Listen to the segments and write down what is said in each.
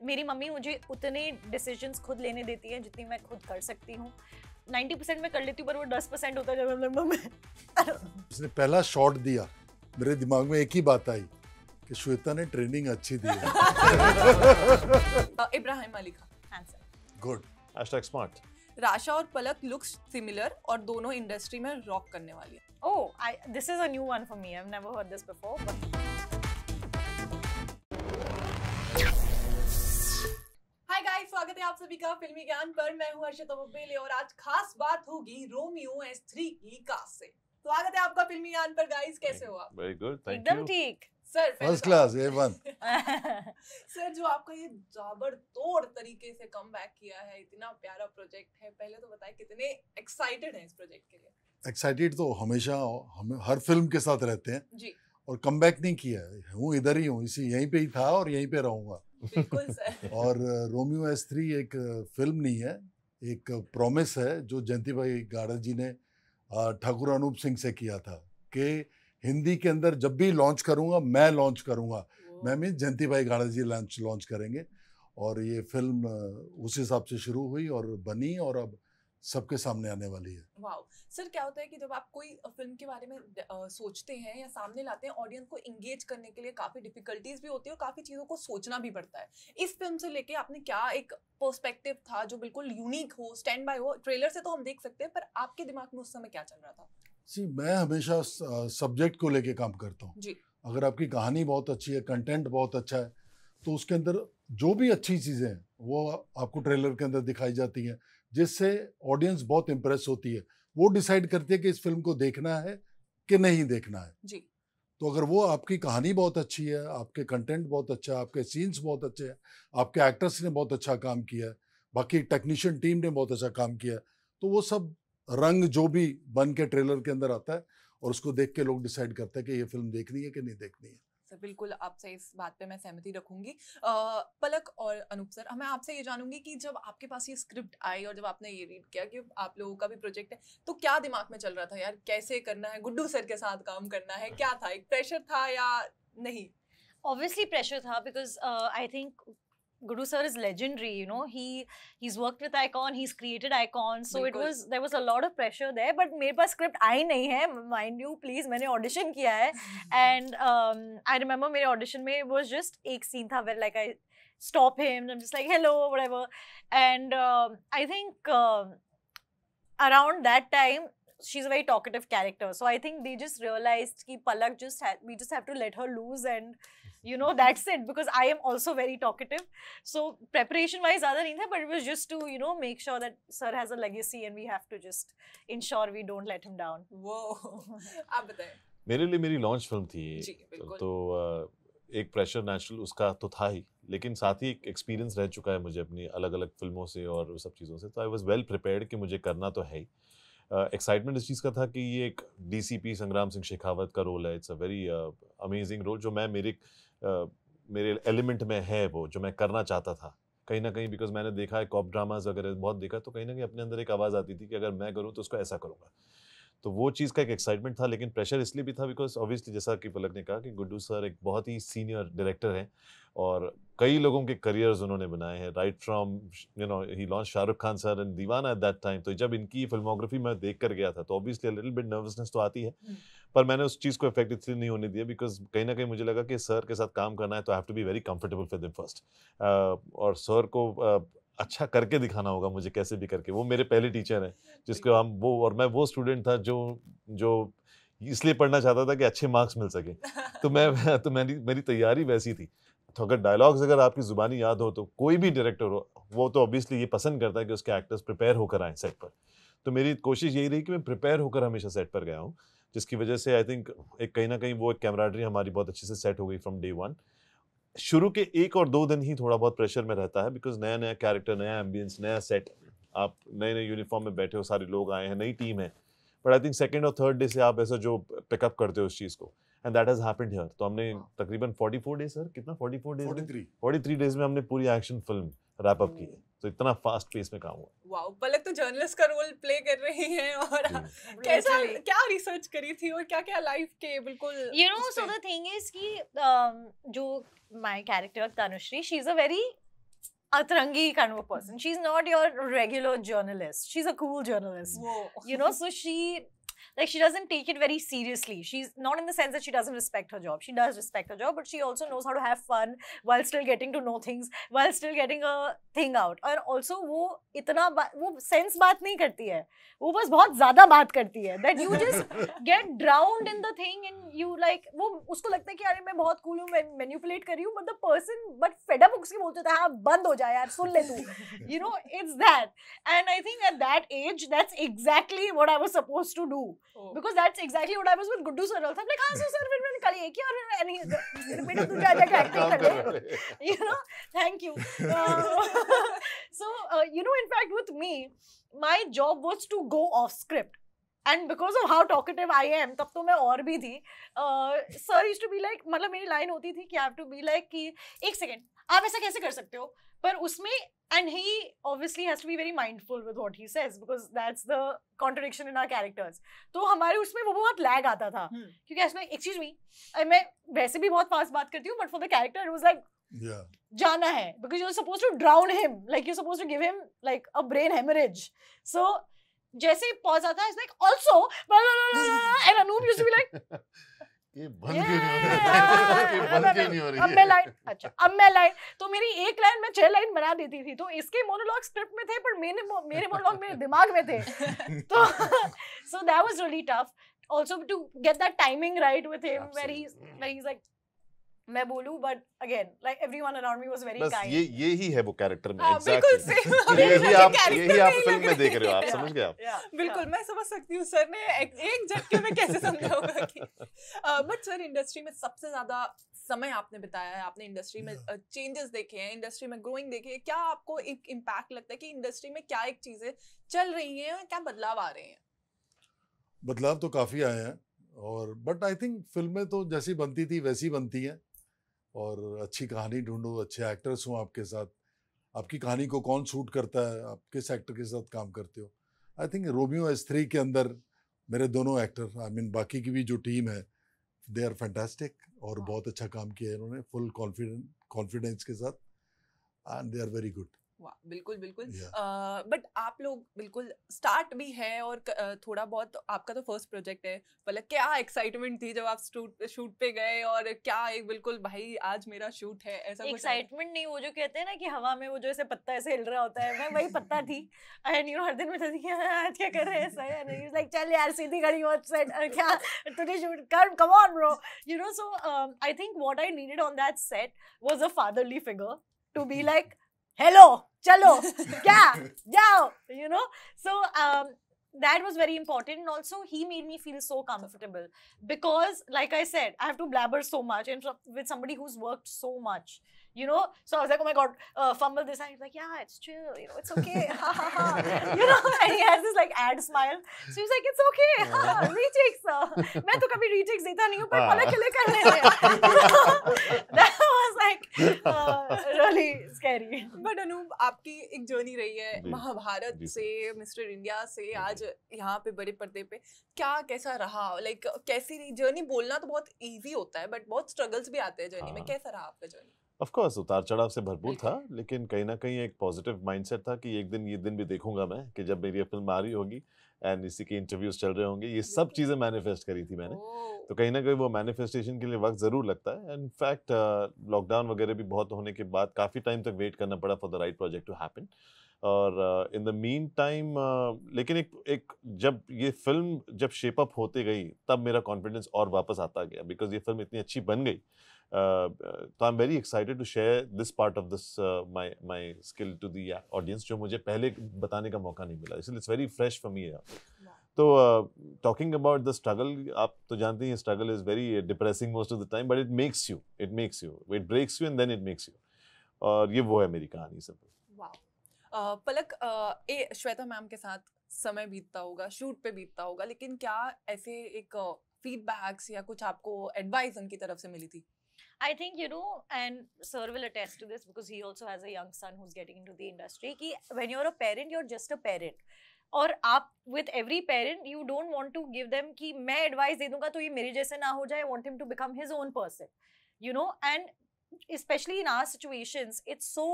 मेरी मम्मी मुझे उतने डिसीजंस खुद लेने देती है जितनी मैं खुद कर सकती हूँ. 90% मैं कर लेती हूँ, पर वो 10% होता है जब हम लोग उसने पहला शॉट दिया, मेरे दिमाग में एक ही बात आई कि श्वेता ने ट्रेनिंग अच्छी दी है. Ibrahim Ali Khan. Handsome. Good. #smart. Rasha और पलक लुक्स सिमिलर और दोनों इंडस्ट्री में रॉक करने वाली है. Oh, this is a new one for me. I've never heard this before. But... hi guys, स्वागत है आप सभी का फिल्मी ज्ञान पर. मैं हूं अर्षिता मुब्बेले और आज खास बात होगी रोमियो S3 की कास्ट से. स्वागत है आपका फिल्मी ज्ञान पर. गाइस कैसे हो आप? Very good, thank एकदम you. ठीक. Sir first class A1. Sir, जो आपका ये जाबड़तोड़ तरीके से कमबैक किया है, इतना प्यारा प्रोजेक्ट है, पहले तो बताएं कितने एक्साइटेड हैं इस प्रोजेक्ट के लिए? एक्साइटेड तो हमेशा हम हर फिल्म के साथ रहते हैं जी. और कमबैक नहीं किया है. हूँ इधर ही हूँ, इसी यहीं पे ही था और यहीं पे रहूँगा. बिल्कुल सर. और रोमियो S3 एक फिल्म नहीं है, एक प्रॉमिस है जो जयंती भाई गाड़ा जी ने ठाकुर अनूप सिंह से किया था कि हिंदी के अंदर जब भी लॉन्च करूँगा मैं लॉन्च करूँगा. मैं मीन जयंती भाई गाड़ा जी लॉन्च करेंगे. और ये फिल्म उस हिसाब से शुरू हुई और बनी और अब सबके सामने आने वाली है. वाओ. सर, क्या होता है कि जब आप कोई फिल्म के बारे में सोचते हैं या सामने लाते हैं, ऑडियंस को इंगेज करने के लिए काफी डिफिकल्टीज भी होती है और काफी चीजों को सोचना भी पड़ता है. इस फिल्म से लेके आपने क्या एक पर्सपेक्टिव था जो बिल्कुल यूनिक हो, स्टैंड बाय हो? ट्रेलर से तो हम देख सकते हैं, पर आपके दिमाग में उस समय क्या चल रहा था? जी, मैं हमेशा सब्जेक्ट को लेके काम करता हूँ. जी. अगर आपकी कहानी बहुत अच्छी है, कंटेंट बहुत अच्छा है, तो उसके अंदर जो भी अच्छी चीज़ें हैं वो आपको ट्रेलर के अंदर दिखाई जाती हैं, जिससे ऑडियंस बहुत इम्प्रेस होती है. वो डिसाइड करती है कि इस फिल्म को देखना है कि नहीं देखना है. जी. तो अगर वो आपकी कहानी बहुत अच्छी है, आपके कंटेंट बहुत अच्छा है, आपके सीन्स बहुत अच्छे हैं, आपके एक्टर्स ने बहुत अच्छा काम किया है, बाकी टेक्नीशियन टीम ने बहुत अच्छा काम किया है, तो वो सब रंग जो भी बन के ट्रेलर के अंदर आता है और उसको देख के लोग डिसाइड करते हैं कि ये फिल्म देखनी है कि नहीं देखनी है. सर, बिल्कुल आपसे इस बात पे मैं सहमति रखूंगी. पलक और अनूप सर, मैं आपसे ये जानूंगी कि जब आपके पास ये स्क्रिप्ट आई और जब आपने ये रीड किया कि आप लोगों का भी प्रोजेक्ट है, तो क्या दिमाग में चल रहा था? यार कैसे करना है, गुड्डू सर के साथ काम करना है, क्या था? एक प्रेशर था या नहीं? Obviously pressure tha because I think Guru sir is legendary, you know. He's worked with Icon, he's created Icon, so there was a lot of pressure there. But मेरे पास script आई नहीं है, mind you, please. मैंने audition किया है, and I remember मेरे audition में it was just एक scene था where like I stop him and I'm just like hello whatever, and I think around that time she's a very talkative character, so I think they just realized कि Palak we just have to let her loose and you know that's it, because I am also very talkative, so preparation wise ज़्यादा नहीं था, but it was just to you know make sure that sir has a legacy and we have to just ensure we don't let him down. वो आप बताएं. मेरे लिए मेरी launch film थी जी, बिल्कुल. तो एक प्रेशर नेचुरल उसका तो था ही, लेकिन साथ ही एक एक्सपीरियंस रह चुका है मुझे अपनी अलग अलग फिल्मों से और उस सब चीज़ों से, तो आई वाज वेल प्रिपेयर्ड कि मुझे करना तो है ही. एक्साइटमेंट इस चीज़ का था कि ये एक DCP संग्राम सिंह शेखावत का रोल है. It's a very amazing role जो मैं मेरे एलिमेंट में है, वो जो मैं करना चाहता था कहीं ना कहीं, बिकॉज मैंने देखा है कॉप ड्रामाज वगैरह बहुत देखा, तो कहीं ना कहीं अपने अंदर एक आवाज़ आती थी कि अगर मैं करूँ तो उसको ऐसा करूँगा. तो वो चीज़ का एक एक्साइटमेंट था, लेकिन प्रेशर इसलिए भी था बिकॉज ऑब्वियसली जैसा कि पलक ने कहा कि गुड्डू सर एक बहुत ही सीनियर डायरेक्टर हैं और कई लोगों के करियर्स उन्होंने बनाए हैं, right from you know he launch Shahrukh Khan sir and दीवाना एट दैट टाइम. तो जब इनकी फिल्मोग्राफी मैं देख कर गया था तो ऑब्वियसली लिटिल बिट नर्वसनेस तो आती है, पर मैंने उस चीज़ को इफेक्ट इसलिए नहीं होने दिया बिकॉज कहीं ना कहीं मुझे लगा कि सर के साथ काम करना है तो I have to be very comfortable for them first, और सर को अच्छा करके दिखाना होगा मुझे कैसे भी करके. वो मेरे पहले टीचर हैं जिसको हम वो, और मैं वो स्टूडेंट था जो इसलिए पढ़ना चाहता था कि अच्छे मार्क्स मिल सके. तो मेरी तैयारी वैसी थी. तो अगर डायलॉग्स अगर आपकी ज़ुबानी याद हो तो कोई भी डायरेक्टर हो वो तो ऑब्वियसली ये पसंद करता है कि उसके एक्टर्स प्रिपेयर होकर आएँ सेट पर. तो मेरी कोशिश यही रही कि मैं प्रिपेयर होकर हमेशा सेट पर गया हूँ, जिसकी वजह से आई थिंक एक कहीं ना कहीं वो एक कैमराडरी हमारी बहुत अच्छे से सेट हो गई फ्रॉम डे वन. शुरू के 1 और 2 दिन ही थोड़ा बहुत प्रेशर में रहता है बिकॉज नया कैरेक्टर, नया एम्बियंस, नया सेट, आप नए यूनिफॉर्म में बैठे हो, सारे लोग आए हैं, नई टीम है. बट आई थिंक सेकंड और थर्ड डे से आप ऐसा जो पिकअप करते हो उस चीज़ को, and that has happened here. तो हमने तकरीबन 44 डेज, सर कितना 44 डेज 43 डेज में हमने पूरी एक्शन फिल्म रैप अप की है. तो इतना फास्ट पेस में काम हुआ. वाओ. पलक तो जर्नलिस्ट का रोल प्ले कर रही हैं और कैसा, क्या रिसर्च करी थी और क्या क्या लाइफ के बिल्कुल you know, so the thing is कि जो my character Tanushree, she's a very Atrangi kind of a person. She's not your regular journalist. She's a cool journalist. Whoa. You know, so she doesn't take it very seriously. She's not in the sense that she doesn't respect her job. She does respect her job, but she also knows how to have fun while still getting to know things, while still getting a thing out. And also वो sense बात नहीं करती है. वो बस बहुत ज़्यादा बात करती है. That you just get drowned in the thing and you like वो उसको लगता है कि अरे मैं बहुत cool हूँ, मैं manipulate कर रही हूँ, but fed up उसकी बोलते थे हाँ बंद हो जाए यार सुन ले तू. You know, it's that. And I think at that age, that's exactly what I was supposed to do. Oh. Because that's exactly what I was with Guddu sir also. I'm like, हाँ sir फिर मैंने कल ये किया और बेटा तू जा जाके acting कर ले. You know, thank you. So you know, in fact, with me, my job was to go off script. And because of how talkative I am, तब तो मैं और भी थी. Sir used to be like, मतलब मेरी line होती थी कि I have to be like कि एक second, आप ऐसा कैसे कर सकते हो? पर उसमें and he obviously has to be very mindful with what he says because that's the contradiction in our characters. तो हमारे उसमें वो बहुत lag आता था क्योंकि ऐसा excuse me, मैं वैसे भी बहुत fast बात करती हूँ but for the character it was like जाना है because you're supposed to drown him, like you're supposed to give him like a brain hemorrhage. So जैसे pause आता है it's like also and Anoop used to be like ये बंद क्यों नहीं हो रही? ये बंद क्यों नहीं हो रही? अब मैं लाइन तो मेरी एक लाइन में 6 लाइन बना देती थी तो इसके मोनोलॉग स्क्रिप्ट में थे पर मेरे मोनोलॉग मेरे दिमाग में थे तो so that was really tough also to get that timing right with him where he's like मैं बोलूं but again like everyone around me was very kind. ये ही है वो कैरेक्टर में exactly. यही आप फिल्म में देख रहे हो, आप समझ गए आप. बिल्कुल मैं समझ सकती हूँ सर ने एक झटके में कैसे समझा होगा कि बट सर इंडस्ट्री में सबसे ज्यादा समय आपने बिताया है, आपने इंडस्ट्री में चेंजेस देखे हैं, इंडस्ट्री में ग्रोइंग देखे हैं, क्या आपको एक इम्पैक्ट लगता है कि इंडस्ट्री में क्या एक चीजें चल रही हैं, क्या बदलाव आ रहे हैं? बदलाव तो काफी आए हैं और बट आई थिंक फिल्में तो जैसी बनती थी वैसी बनती हैं और अच्छी कहानी ढूंढो, अच्छे एक्टर्स हों आपके साथ, आपकी कहानी को कौन शूट करता है, आप किस एक्टर के साथ काम करते हो. आई थिंक रोमियो S3 के अंदर मेरे दोनों एक्टर आई मीन बाकी की भी जो टीम है दे आर फैंटास्टिक और बहुत अच्छा काम किया है इन्होंने फुल कॉन्फिडेंस के साथ and they are very good. वाह बिल्कुल बिल्कुल. बट आप लोग बिल्कुल स्टार्ट भी है और थोड़ा बहुत आपका तो फर्स्ट प्रोजेक्ट है, मतलब क्या एक्साइटमेंट थी जब आप शूट पे गए और क्या एक बिल्कुल भाई आज मेरा शूट है ऐसा कुछ? एक्साइटमेंट नहीं, वो जो कहते हैं ना कि हवा में वो जो ऐसे पत्ता ऐसे हिल रहा होता है, मैं वही पत्ता थी एंड यू नो हर दिन मैं थी कि आज क्या कर रहे हैं ऐसा एंड ही वाज लाइक चल यार सीधी खड़ी हो सेट क्या तुझे शूट कर come on bro you know. So I think what I needed on that set was a fatherly figure to be like hello chalo kya jao you know. So that was very important and also he made me feel so comfortable because like I said I have to blabber so much and with somebody who's worked so much you know. So I was like oh my god fumble this and he's like yeah it's chill you know it's okay ha ha ha you know and he has this like ad smile so he's like it's okay ha retakes मैं तो कभी retakes देता नहीं हूँ पर पलक खिले कर लेते. That was like really scary. But Anoop आपकी एक जर्नी रही है महाभारत से मिस्टर इंडिया से आज यहाँ पे बड़े पर्दे पे, क्या कैसा रहा? लाइक कैसी जर्नी? बोलना तो बहुत इजी होता है बट बहुत स्ट्रगल्स भी आते हैं जर्नी में, कैसा रहा आपका जर्नी? ऑफ कोर्स उतार चढ़ाव से भरपूर था लेकिन कहीं ना कहीं एक पॉजिटिव माइंडसेट था कि एक दिन ये दिन भी देखूंगा मैं कि जब मेरी फिल्म आ रही होगी एंड इसी के इंटरव्यूज चल रहे होंगे. ये सब चीजें मैनिफेस्ट करी थी मैंने तो कहीं ना कहीं वो मैनिफेस्टेशन के लिए वक्त जरूर लगता है. इनफैक्ट लॉकडाउन वगैरह भी बहुत होने के बाद काफी टाइम तक वेट करना पड़ा for the right project to happen और इन द मीन टाइम लेकिन एक जब ये फिल्म जब शेप अप होते गई तब मेरा कॉन्फिडेंस और वापस आता गया बिकॉज ये फिल्म इतनी अच्छी बन गई. तो I am very excited to share this part of this my skill to the audience जो मुझे पहले बताने का मौका नहीं मिला, इसलिए it's very fresh for me. तो टॉकिंग अबाउट द स्ट्रगल, आप तो जानते हैं struggle is very depressing most of the time but it makes you it breaks you and then it makes you और ये वो है मेरी कहानी सब. पलक श्वेता मैम के साथ समय बीतता होगा, शूट पे बीतता होगा, लेकिन क्या ऐसे एक फीडबैक्स या कुछ आपको एडवाइस उनकी तरफ से मिली थी? I think you know and sir will attest to this because he also has a young son who's getting into the industry कि when you're a parent you're just a parent और आप with every parent you don't want to give them कि मैं advice दे दूंगा तो ये मेरे जैसे ना हो जाए, want him to become his own person you know. And especially in our situations, it's so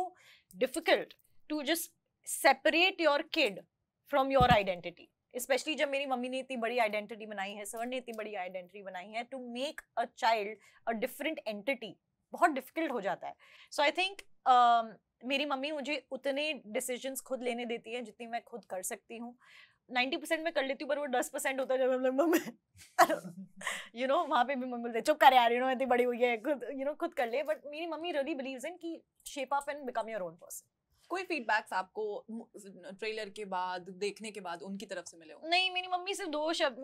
difficult to just separate your kid from your identity. Especially जब मेरी मम्मी ने इतनी बड़ी आइडेंटिटी बनाई है, सर ने इतनी बड़ी आइडेंटिटी बनाई है, to make a child a different entity बहुत डिफिकल्ट हो जाता है. सो आई थिंक मेरी मम्मी मुझे उतने डिसीजंस खुद लेने देती है जितनी मैं खुद कर सकती हूँ. 90% मैं कर लेती हूँ, पर वो 10% होता है जब हम लोग मम्मी यू नो वहाँ पे भी मम्मी बोलते चुप कर यार, यू नो इतनी बड़ी हुई है, खुद यू नो खुद कर ले. बट मेरी मम्मी रियली बिलीव्स इन कि shape up and become your own person. कोई फीडबैक्स आपको ट्रेलर के बाद, देखने के बाद उनकी तरफ से मिले हो? नहीं, मेरी मम्मी सिर्फ 2 शब्द,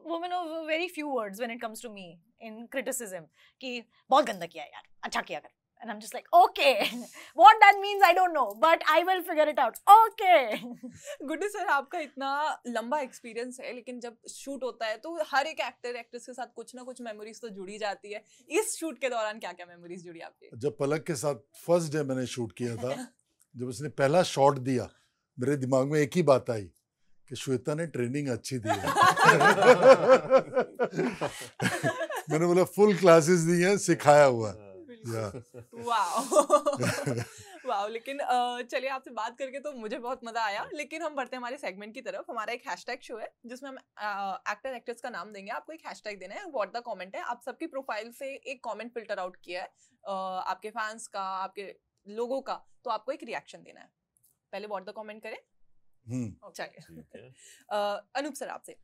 woman of very few words when it comes to me in criticism, कि बहुत गंदा किया यार, अच्छा किया कर. And I'm just like, okay, what that means I don't know, but I will figure it out. Okay. Guddu sir, आपका इतना लंबा एक्सपीरियंस है, लेकिन जब शूट होता है तो हर एक एक्टर एक्ट्रेस के साथ कुछ ना कुछ मेमोरीज तो जुड़ी जाती है. इस शूट के दौरान क्या क्या मेमोरीज जुड़ी आपकी? जब पलक के साथ फर्स्ट डे मैंने शूट किया था, जब उसने पहला शॉट दिया, मेरे दिमाग में एक ही बात आई कि श्वेता ने ट्रेनिंग अच्छी दी है. मैंने बोला फुल क्लासेस दी हैं, सिखाया हुआ. वाओ. लेकिन चलिए, आपसे बात करके तो मुझे बहुत मजा आया, लेकिन हम बढ़ते हैं हमारे सेगमेंट की तरफ. हमारा एक हैशटैग शो है जिसमें हम एक्टर एक्ट्रेस का नाम देंगे, आपको एक हैशटैग देना है. व्हाट द कमेंट है, आप सबकी प्रोफाइल से एक कमेंट फिल्टर आउट किया है, आपके फैंस का, आपके लोगों का, तो आपको एक रिएक्शन देना है. पहले व्हाट द कमेंट करें. चलिए, अनूप सर आपसे.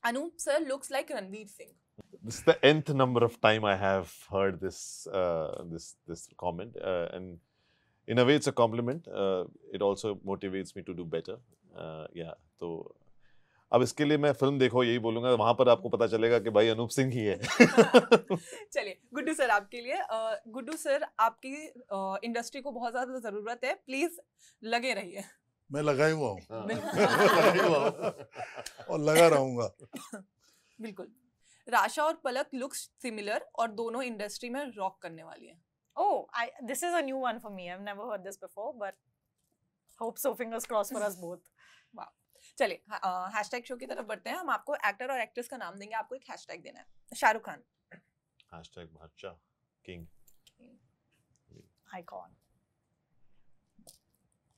Anoop sir looks like Ranveer Singh. This is the nth number of time I have heard this comment, and in a way it's a compliment. It also motivates me to do better. Yeah, तो अब इसके लिए मैं film देखो यही बोलूंगा, वहां पर आपको पता चलेगा कि भाई अनूप सिंह ही है. चलिए, गुड्डू सर आपके लिए. गुड्डू सर, आपकी इंडस्ट्री को बहुत ज्यादा जरूरत है, प्लीज लगे रहिए. मैं लगा ही हुआ हूँ और लगा रहूंगा. बिल्कुल. राशा और पलक लुक्स सिमिलर और दोनों इंडस्ट्री में रॉक करने वाली हैं. Oh, this is a new one for me. I've never heard this before, but hope so. Fingers crossed for us both. वाह. चलिए, हैशटैग शो की तरफ बढ़ते हैं. हम आपको एक्टर और एक्ट्रेस का नाम देंगे, आपको एक हैशटैग देना है. शाहरुख खान. हैशटैग बादशाह, king. Icon.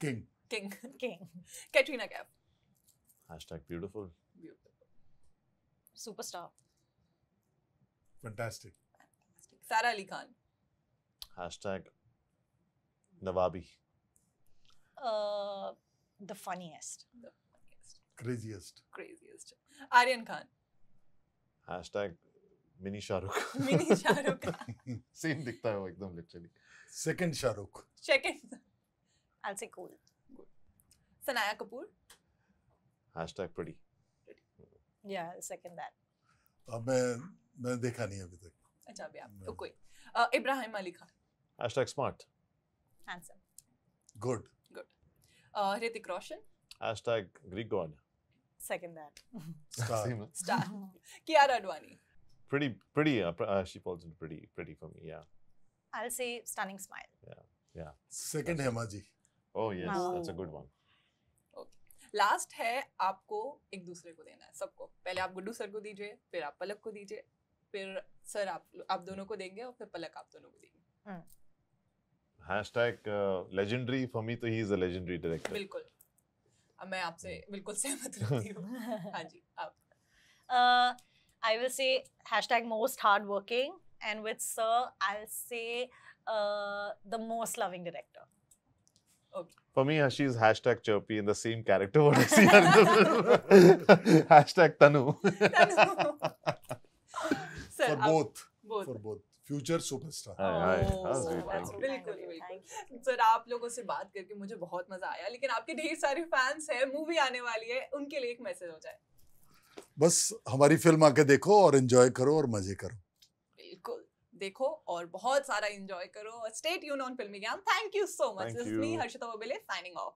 King. King. Katrina Kaif. Hashtag beautiful. Superstar. Fantastic. Sara Ali Khan. Hashtag नवाबी. The funniest. Craziest. Aryan Khan. Hashtag mini Shahrukh. Mini Shahrukh. Same दिखता है वो एकदम literally. Second Shahrukh. Second. I'll say cool. Sanaya Kapoor. Hashtag pretty. Yeah, I'll second that. अब मैं देखा नहीं अभी तक. अच्छा, अभी आप तो कोई. Ibrahim Ali Khan. Hashtag smart. Handsome. Good. Hrithik Roshan. Hashtag Greek God. Second that. Star. Kiara Advani. Pretty. She falls into pretty for me. Yeah. I'll say stunning smile. Yeah. Second Hema ji. Oh yes, Wow. that's a good one. Last है, आपको एक दूसरे को देना है सबको. पहले आप गुड्डू सर को दीजिए, फिर आप पलक को दीजिए, फिर सर आप दोनों को देंगे, और फिर पलक आप दोनों को देंगे. हैशटैग legendary for me, तो he is a legendary director. बिल्कुल. अब मैं आपसे बिल्कुल सहमत रहती हूँ. हाँ जी, आप. I will say hashtag most hardworking, and with sir, I'll say the most loving director. For me, she is hashtag chirpy in the same character what I see her in the film. Hashtag Tanu. Sir, For both. both. For both. Future superstar. Hi. Oh, Thank you. बिल्कुल. Sir, आप लोगों से बात करके मुझे बहुत मजा आया, लेकिन आपके ढेर सारे फैंस हैं, मूवी आने वाली है, उनके लिए एक मैसेज हो जाए. बस हमारी फिल्म आके देखो और एंजॉय करो और मजे करो. बिल्कुल, देखो और बहुत सारा एंजॉय करो. Stay tune on Filmi Gyaan. Thank you so much. Thank this is me you. Harshita वबेले साइनिंग ऑफ.